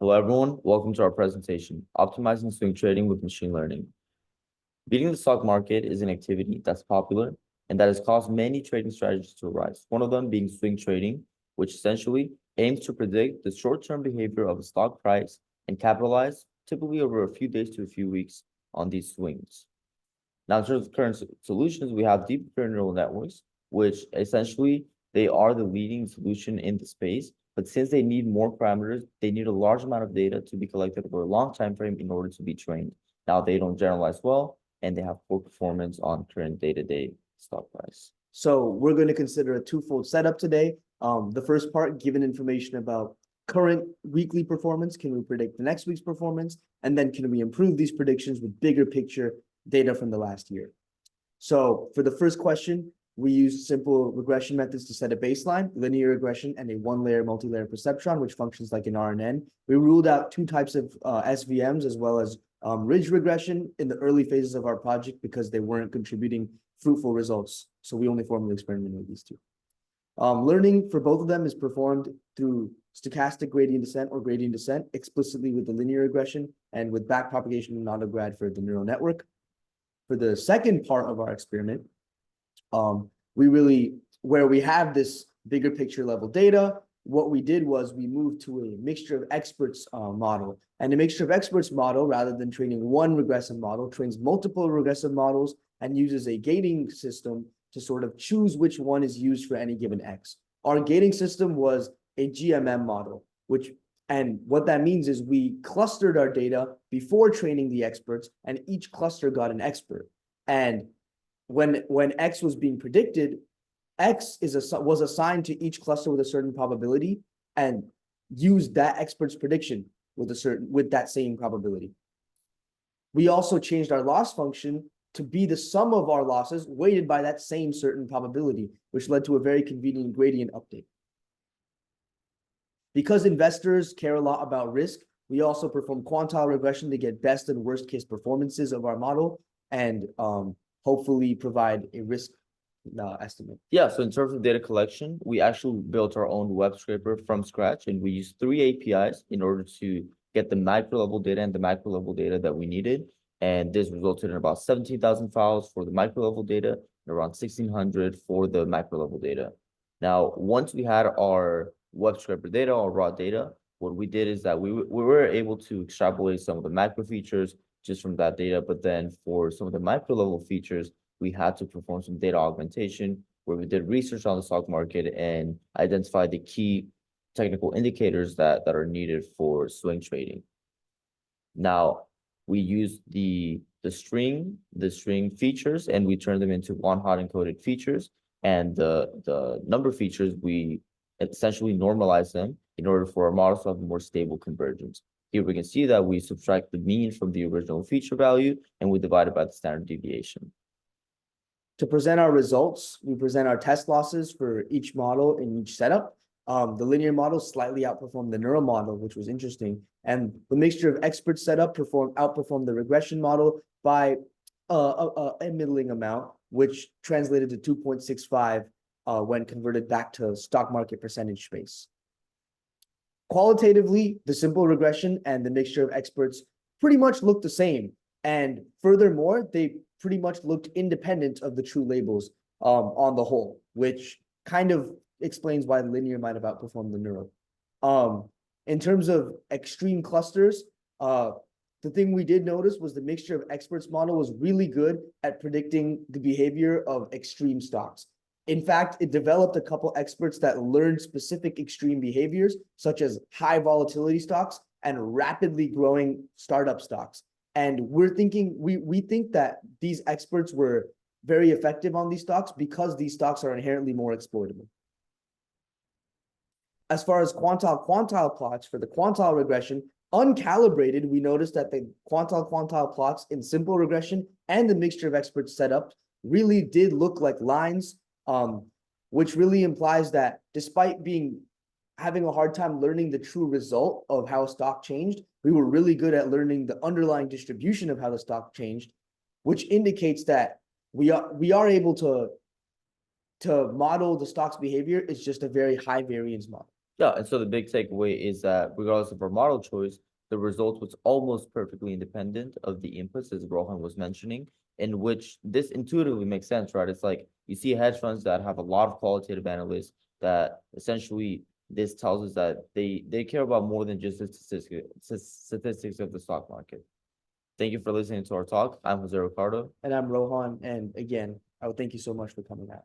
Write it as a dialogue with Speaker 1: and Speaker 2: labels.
Speaker 1: Hello, everyone. Welcome to our presentation, Optimizing Swing Trading with Machine Learning. Beating the stock market is an activity that's popular and that has caused many trading strategies to arise. One of them being swing trading, which essentially aims to predict the short-term behavior of a stock price and capitalize, typically over a few days to a few weeks, on these swings. Now, in terms of current solutions, we have deep neural networks, which essentially they are the leading solution in the space. But since they need more parameters, they need a large amount of data to be collected over a long time frame in order to be trained. Now, they don't generalize well, and they have poor performance on current day-to-day stock price.
Speaker 2: So we're going to consider a twofold setup today. The first part, given information about current weekly performance, can we predict the next week's performance? And then can we improve these predictions with bigger picture data from the last year? So for the first question, we use simple regression methods to set a baseline, linear regression, and a one-layer multi-layer perceptron, which functions like an RNN. We ruled out two types of SVMs as well as ridge regression in the early phases of our project because they weren't contributing fruitful results. So we only formally experimented with these two. Learning for both of them is performed through stochastic gradient descent or gradient descent, explicitly with the linear regression and with backpropagation and autograd for the neural network. For the second part of our experiment, where we have this bigger picture level data, what we did was we moved to a mixture of experts model. And a mixture of experts model, rather than training one regressive model, trains multiple regressive models and uses a gating system to sort of choose which one is used for any given X. Our gating system was a GMM model, and what that means is we clustered our data before training the experts, and each cluster got an expert. And when X was being predicted, X was assigned to each cluster with a certain probability and used that expert's prediction with that same probability. We also changed our loss function to be the sum of our losses weighted by that same certain probability, which led to a very convenient gradient update. Because investors care a lot about risk, we also perform quantile regression to get best and worst case performances of our model and hopefully provide a risk estimate.
Speaker 1: Yeah, so in terms of data collection, we actually built our own web scraper from scratch, and we used 3 APIs in order to get the micro level data and the macro level data that we needed. And this resulted in about 17,000 files for the micro level data and around 1,600 for the macro level data. Now, once we had our web scraper data, our raw data, what we did is that we were able to extrapolate some of the macro features just from that data. But then for some of the micro level features, we had to perform some data augmentation where we did research on the stock market and identify the key technical indicators that are needed for swing trading. Now, we used the string features and we turned them into one-hot encoded features, and the number features we essentially normalize them in order for our models to have a more stable convergence. Here we can see that we subtract the mean from the original feature value and we divide it by the standard deviation.
Speaker 2: To present our results, we present our test losses for each model in each setup. The linear model slightly outperformed the neural model, which was interesting. And the mixture of expert setup outperformed the regression model by a middling amount, which translated to 2.65 when converted back to stock market percentage space. Qualitatively, the simple regression and the mixture of experts pretty much looked the same. And furthermore, they pretty much looked independent of the true labels on the whole, which kind of explains why the linear might have outperformed the neural. In terms of extreme clusters, the thing we did notice was the mixture of experts model was really good at predicting the behavior of extreme stocks. In fact, it developed a couple experts that learned specific extreme behaviors, such as high volatility stocks and rapidly growing startup stocks. And we think that these experts were very effective on these stocks because these stocks are inherently more exploitable. As far as quantile plots for the quantile regression, uncalibrated, we noticed that the quantile plots in simple regression and the mixture of experts setup really did look like lines, which really implies that despite having a hard time learning the true result of how a stock changed, we were really good at learning the underlying distribution of how the stock changed, which indicates that we are able to model the stock's behavior. It's just a very high variance model.
Speaker 1: Yeah, and so the big takeaway is that regardless of our model choice, the result was almost perfectly independent of the inputs, as Rohan was mentioning, in which this intuitively makes sense, right? It's like you see hedge funds that have a lot of qualitative analysts that essentially this tells us that they care about more than just the statistics of the stock market. Thank you for listening to our talk. I'm Jose Ricardo.
Speaker 2: And I'm Rohan, and again, I would thank you so much for coming out.